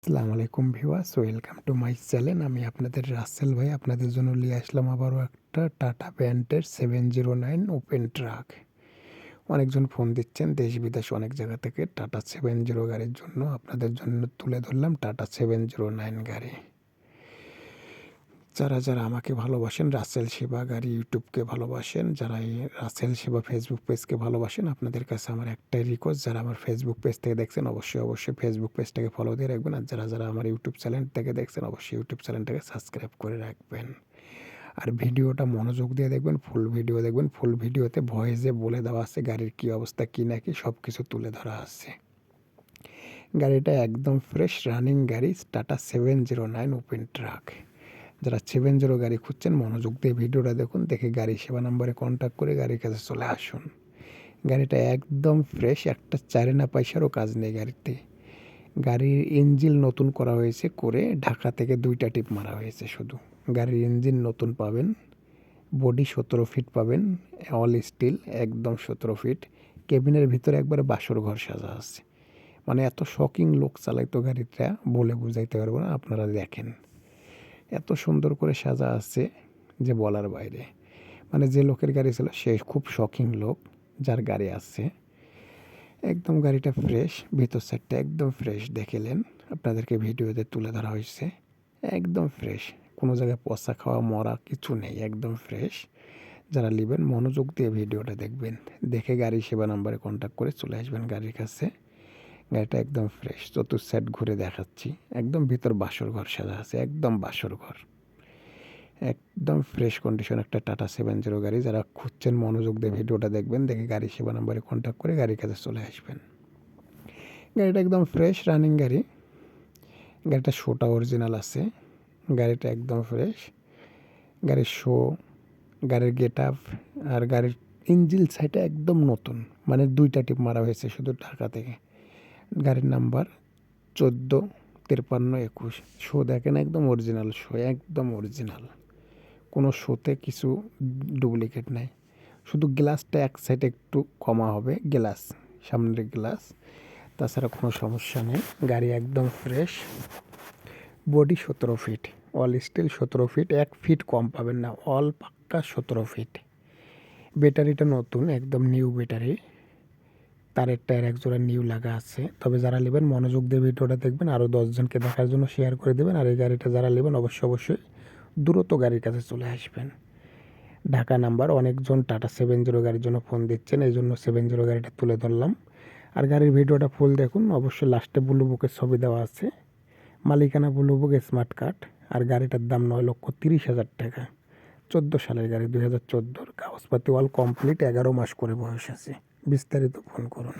আসসালামু আলাইকুম viewers, welcome to my channel. আমি আপনাদের রাসেল ভাই আপনাদের জন্য নিয়ে আসলাম আবারও একটা টাটা ব্যান্ডের 709 ওপেন ট্রাক। অনেকজন ফোন দিচ্ছেন দেশ বিদেশ অনেক জায়গা থেকে টাটা 70 গাড়ির জন্য। আপনাদের জন্য তুলে ধরলাম টাটা 709 গাড়ি। যারা যারা আমাকে ভালোবাসেন, রাসেল সেবা গাড়ি ইউটিউবকে ভালোবাসেন, যারা এই রাসেল সেবা ফেসবুক পেজকে ভালোবাসেন, আপনাদের কাছে আমার একটাই রিকোয়েস্ট, যারা আমার ফেসবুক পেজ থেকে দেখছেন অবশ্যই ফেসবুক পেজটাকে ফলো দিয়ে রাখবেন। আর যারা যারা আমার ইউটিউব চ্যানেল থেকে দেখছেন অবশ্যই ইউটিউব চ্যানেলটাকে সাবস্ক্রাইব করে রাখবেন। আর ভিডিওটা মনোযোগ দিয়ে দেখবেন, ফুল ভিডিও দেখবেন। ফুল ভিডিওতে ভয়েসে বলে দেওয়া আছে গাড়ির কী অবস্থা, কী না কি সব কিছু তুলে ধরা আছে। গাড়িটা একদম ফ্রেশ রানিং গাড়ি, টাটা 709 ওপেন ট্রাক। যারা 70 গাড়ি খুঁজছেন মনোযোগ দিয়ে ভিডিওটা দেখুন, দেখে গাড়ি সেবা নাম্বারে কন্ট্যাক্ট করে গাড়ির কাছে চলে আসুন। গাড়িটা একদম ফ্রেশ, একটা চারেনা পয়সারও কাজ নেই গাড়িতে। গাড়ির ইঞ্জিন নতুন করা হয়েছে, করে ঢাকা থেকে 2টা টিপ মারা হয়েছে শুধু। গাড়ির ইঞ্জিন নতুন পাবেন, বডি 17 ফিট পাবেন, অল স্টিল একদম 17 ফিট। কেবিনের ভিতরে একবারে বাসর ঘর সাজা আছে। মানে এত শকিং লোক চালাইতো গাড়িটা, বলে বুঝাইতে পারবো না, আপনারা দেখেন। এত সুন্দর করে সাজা আছে যে বলার বাইরে। মানে যে লোকের গাড়ি ছিল সে খুব শখিং লোক, যার গাড়ি আছে। একদম গাড়িটা ফ্রেশ, ভিতর সাইডটা একদম ফ্রেশ দেখেলেন, আপনাদেরকে ভিডিওতে তুলে ধরা হয়েছে। একদম ফ্রেশ, কোনো জায়গায় পচা খাওয়া মরা কিছু নেই, একদম ফ্রেশ। যারা নেবেন মনোযোগ দিয়ে ভিডিওটা দেখবেন, দেখে গাড়ি সেবা নাম্বারে কন্ট্যাক্ট করে চলে আসবেন গাড়ির কাছে। গাড়িটা একদম ফ্রেশ, চতুর সাইড ঘুরে দেখাচ্ছি। একদম ভিতর বাসর ঘর সাজা আছে, একদম বাসর ঘর। একদম ফ্রেশ কন্ডিশন একটা টাটা 70 গাড়ি। যারা খুঁজছেন মনোযোগ দিয়ে ভিডিওটা দেখবেন, দেখে গাড়ি সেবা নাম্বারে কন্ট্যাক্ট করে গাড়ির কাছে চলে আসবেন। গাড়িটা একদম ফ্রেশ রানিং গাড়ি। গাড়িটা শোটা অরিজিনাল আছে। গাড়িটা একদম ফ্রেশ। গাড়ির শো, গাড়ির গেট আপ আর গাড়ির ইঞ্জিন সাইডটা একদম নতুন, মানে 2টা টিপ মারা হয়েছে শুধু ঢাকা থেকে। গাড়ির নাম্বার 145321। শো দেখেন একদম অরিজিনাল শো, একদম অরিজিনাল। কোনো শোতে কিছু ডুপ্লিকেট নাই। শুধু গ্লাসটা এক সাইডে একটু কমা হবে, গ্লাস, সামনের গ্লাস। তাছাড়া কোনো সমস্যা নেই। গাড়ি একদম fresh, body 17 feet, all steel 17 feet, 1 feet কম পাবেন না, অল পাক্কা 17 ফিট। ব্যাটারিটা নতুন, একদম নিউ ব্যাটারি। তারের টায়ার এক জোড়া নিউ লাগা আছে। তবে যারা নেবেন মনোযোগ দিয়ে ভিডিওটা দেখবেন, আরও 10 জনকে দেখার জন্য শেয়ার করে দেবেন। আর এই গাড়িটা যারা নেবেন অবশ্যই দ্রুত গাড়ির কাছে চলে আসবেন। ঢাকা নাম্বার, অনেকজন টাটা 70 গাড়ির জন্য ফোন দিচ্ছেন, এই জন্য 70 গাড়িটা তুলে ধরলাম। আর গাড়ির ভিডিওটা ফুল দেখুন, অবশ্যই লাস্টে ব্লু বুকের ছবি দেওয়া আছে। মালিকানা ব্লু বুক, স্মার্ট কার্ড। আর গাড়িটার দাম 9,30,000 টাকা। 14 সালের গাড়ি, 2014। কাগজপাতি অল কমপ্লিট, 11 মাস করে বয়স আছে। বিস্তারিত ফোন করুন।